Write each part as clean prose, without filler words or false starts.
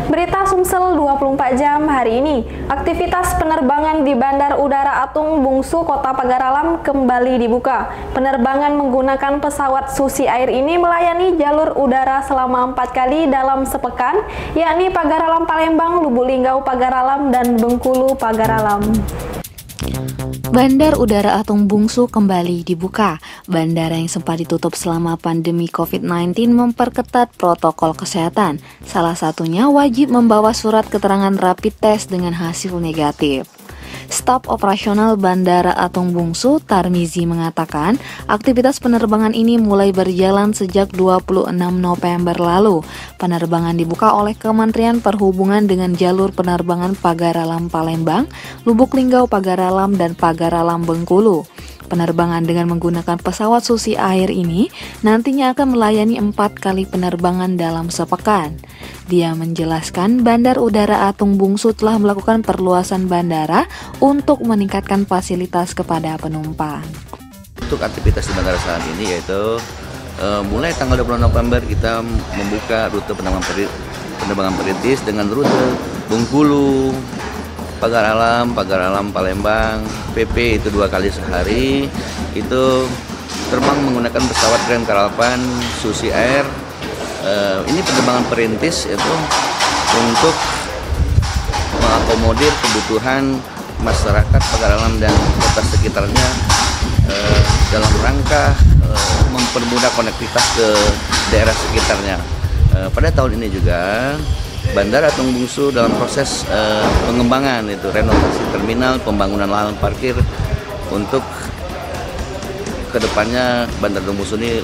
Berita Sumsel 24 jam hari ini, aktivitas penerbangan di Bandar Udara Atung Bungsu Kota Pagar Alam kembali dibuka. Penerbangan menggunakan pesawat Susi Air ini melayani jalur udara selama 4 kali dalam sepekan, yakni Pagar Alam Palembang, Lubuk Linggau Pagar Alam, dan Bengkulu Pagar Alam. Bandar Udara Atung Bungsu kembali dibuka. Bandara yang sempat ditutup selama pandemi COVID-19 memperketat protokol kesehatan. Salah satunya wajib membawa surat keterangan rapid test dengan hasil negatif. Staf operasional Bandara Atung Bungsu, Tarmizi, mengatakan aktivitas penerbangan ini mulai berjalan sejak 26 November lalu. Penerbangan dibuka oleh Kementerian Perhubungan dengan jalur penerbangan Pagar Alam Palembang, Lubuk Linggau Pagar Alam, dan Pagar Alam Bengkulu. Penerbangan dengan menggunakan pesawat Susi Air ini nantinya akan melayani 4 kali penerbangan dalam sepekan. Dia menjelaskan Bandar Udara Atung Bungsu telah melakukan perluasan bandara untuk meningkatkan fasilitas kepada penumpang. Untuk aktivitas di bandara saat ini yaitu mulai tanggal 20 November kita membuka rute penerbangan perintis dengan rute Bengkulu, Pagar Alam Palembang, PP itu 2 kali sehari. Itu terbang menggunakan pesawat Grand Caravan Susi Air. Ini penerbangan perintis itu untuk mengakomodir kebutuhan masyarakat Pagar Alam dan kota sekitarnya dalam rangka mempermudah konektivitas ke daerah sekitarnya. Pada tahun ini juga Bandara Atung Bungsu dalam proses pengembangan, itu renovasi terminal, pembangunan lahan parkir untuk kedepannya Bandara Atung Bungsu ini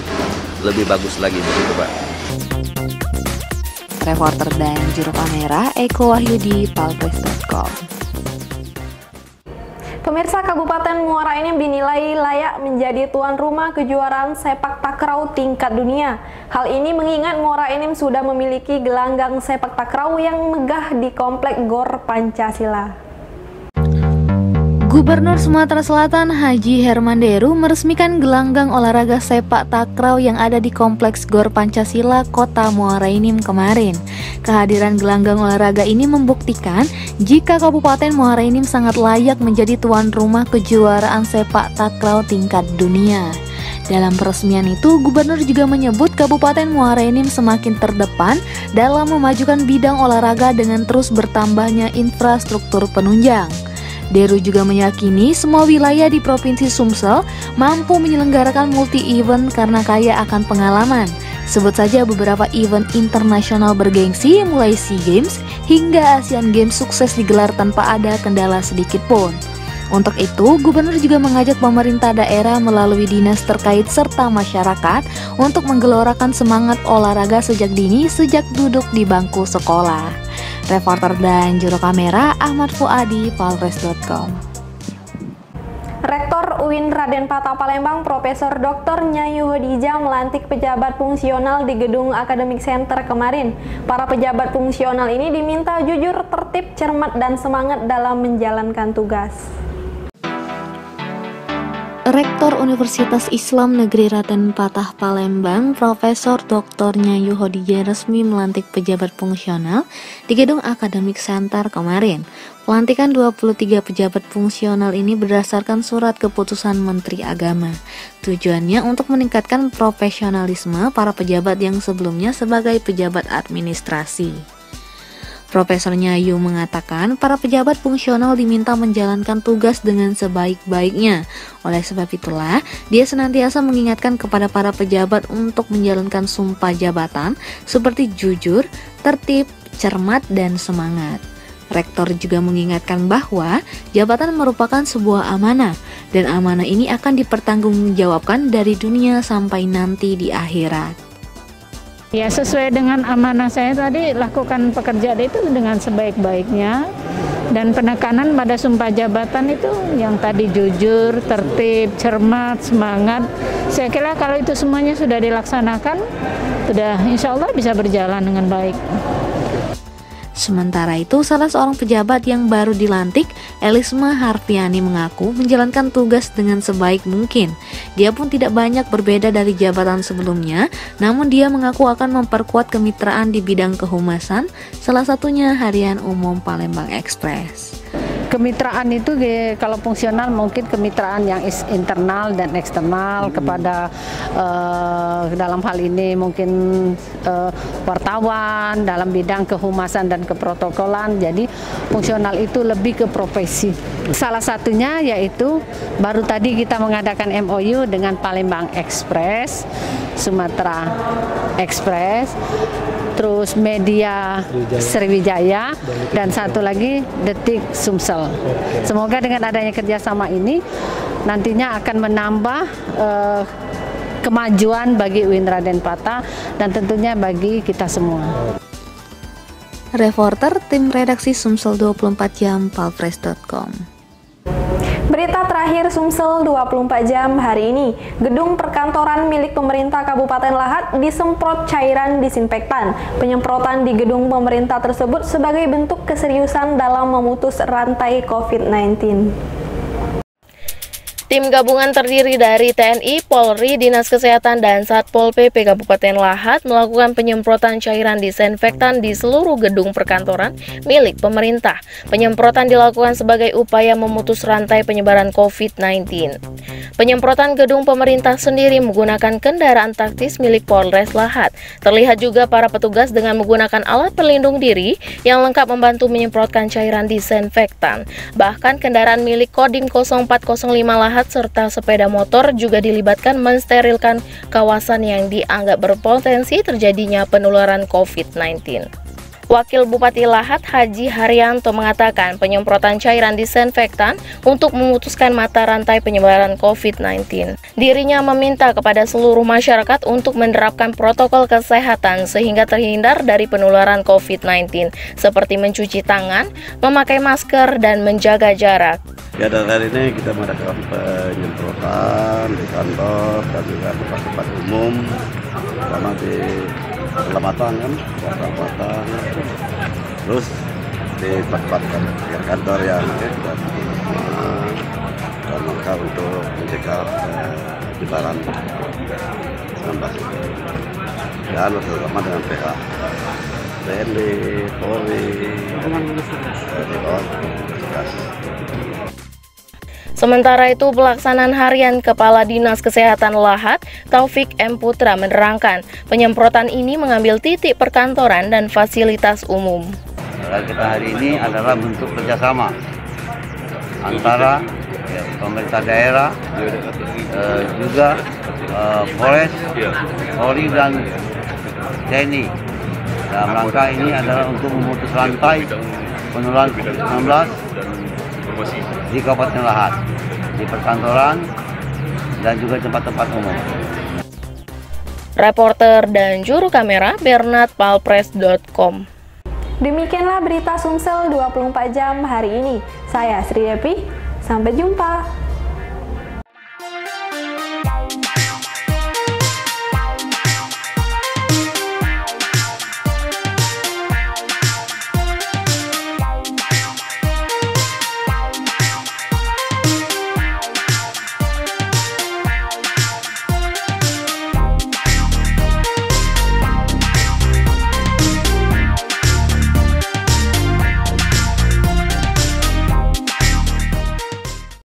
lebih bagus lagi, begitu Pak. Reporter dan juru kamera Eko Wahyudi, palpres.com. Pemirsa, Kabupaten Muara Enim dinilai layak menjadi tuan rumah kejuaraan sepak takraw tingkat dunia. Hal ini mengingat Muara Enim sudah memiliki gelanggang sepak takraw yang megah di Komplek Gor Pancasila. Gubernur Sumatera Selatan Haji Herman Deru meresmikan gelanggang olahraga sepak takraw yang ada di Kompleks Gor Pancasila, Kota Muara Enim kemarin. Kehadiran gelanggang olahraga ini membuktikan jika Kabupaten Muara Enim sangat layak menjadi tuan rumah kejuaraan sepak takraw tingkat dunia. Dalam peresmian itu, Gubernur juga menyebut Kabupaten Muara Enim semakin terdepan dalam memajukan bidang olahraga dengan terus bertambahnya infrastruktur penunjang. Deru juga meyakini semua wilayah di Provinsi Sumsel mampu menyelenggarakan multi-event karena kaya akan pengalaman. Sebut saja beberapa event internasional bergengsi mulai SEA Games hingga Asian Games sukses digelar tanpa ada kendala sedikit pun. Untuk itu, Gubernur juga mengajak pemerintah daerah melalui dinas terkait serta masyarakat untuk menggelorakan semangat olahraga sejak dini sejak duduk di bangku sekolah. Reporter dan juru kamera Ahmad Fuadi, palpres.com. Rektor UIN Raden Patah Palembang, Profesor Dr. Nyayu Hodijah melantik pejabat fungsional di Gedung Academic Center kemarin. Para pejabat fungsional ini diminta jujur, tertib, cermat, dan semangat dalam menjalankan tugas. Rektor Universitas Islam Negeri Raden Patah Palembang, Profesor Dr. Nyayu Hodijah resmi melantik pejabat fungsional di Gedung Academic Center kemarin. Pelantikan 23 pejabat fungsional ini berdasarkan surat keputusan Menteri Agama. Tujuannya untuk meningkatkan profesionalisme para pejabat yang sebelumnya sebagai pejabat administrasi. Profesor Nyayu mengatakan para pejabat fungsional diminta menjalankan tugas dengan sebaik-baiknya. Oleh sebab itulah, dia senantiasa mengingatkan kepada para pejabat untuk menjalankan sumpah jabatan seperti jujur, tertib, cermat, dan semangat. Rektor juga mengingatkan bahwa jabatan merupakan sebuah amanah, dan amanah ini akan dipertanggungjawabkan dari dunia sampai nanti di akhirat. Ya, sesuai dengan amanah saya tadi, lakukan pekerjaan itu dengan sebaik-baiknya Dan penekanan pada sumpah jabatan itu yang tadi jujur, tertib, cermat, semangat. Saya kira kalau itu semuanya sudah dilaksanakan, sudah insya Allah bisa berjalan dengan baik. Sementara itu, salah seorang pejabat yang baru dilantik, Elisma Harfiani, mengaku menjalankan tugas dengan sebaik mungkin. Dia pun tidak banyak berbeda dari jabatan sebelumnya, namun dia mengaku akan memperkuat kemitraan di bidang kehumasan, salah satunya Harian Umum Palembang Express. Kemitraan itu kalau fungsional mungkin kemitraan yang internal dan eksternal kepada dalam hal ini mungkin wartawan dalam bidang kehumasan dan keprotokolan. Jadi fungsional itu lebih ke profesi. Salah satunya yaitu baru tadi kita mengadakan MOU dengan Palembang Express, Sumatera Express, terus Media Sriwijaya, dan satu lagi Detik Sumsel. Semoga dengan adanya kerjasama ini nantinya akan menambah kemajuan bagi UIN Raden Patah dan tentunya bagi kita semua. Reporter Tim Redaksi Sumsel 24 Jam, palpres.com. Berita terakhir Sumsel 24 jam hari ini, gedung perkantoran milik pemerintah Kabupaten Lahat disemprot cairan disinfektan. Penyemprotan di gedung pemerintah tersebut sebagai bentuk keseriusan dalam memutus rantai COVID-19. Tim gabungan terdiri dari TNI, Polri, Dinas Kesehatan, dan Satpol PP Kabupaten Lahat melakukan penyemprotan cairan disinfektan di seluruh gedung perkantoran milik pemerintah. Penyemprotan dilakukan sebagai upaya memutus rantai penyebaran COVID-19. Penyemprotan gedung pemerintah sendiri menggunakan kendaraan taktis milik Polres Lahat. Terlihat juga para petugas dengan menggunakan alat pelindung diri yang lengkap membantu menyemprotkan cairan disinfektan. Bahkan kendaraan milik Kodim 0405 Lahat serta sepeda motor juga dilibatkan mensterilkan kawasan yang dianggap berpotensi terjadinya penularan COVID-19. Wakil Bupati Lahat Haji Haryanto mengatakan penyemprotan cairan disinfektan untuk memutuskan mata rantai penyebaran COVID-19. Dirinya meminta kepada seluruh masyarakat untuk menerapkan protokol kesehatan sehingga terhindar dari penularan COVID-19 seperti mencuci tangan, memakai masker, dan menjaga jarak. Ya, dan hari ini kita melakukan penyemprotan di kantor dan juga tempat-tempat umum, karena di Keselamatan kan, Keselamatan, terus di tempat kantor yang dan rangka untuk mencegah penyebaran 19 itu. Dan bersama dengan PH, TNI, Polri, di bawah tugas. Sementara itu, pelaksanaan harian Kepala Dinas Kesehatan Lahat, Taufik M. Putra, menerangkan penyemprotan ini mengambil titik perkantoran dan fasilitas umum. Kita hari ini adalah bentuk kerjasama antara pemerintah daerah, juga Polres, Polri, dan TNI. Dalam rangka ini adalah untuk memutus rantai penularan COVID-19 di Kabupaten Lahat, di perkantoran, dan juga tempat-tempat umum. Reporter dan juru kamera Bernard, palpres.com. Demikianlah berita Sumsel 24 jam hari ini. Saya Sri Depi, sampai jumpa.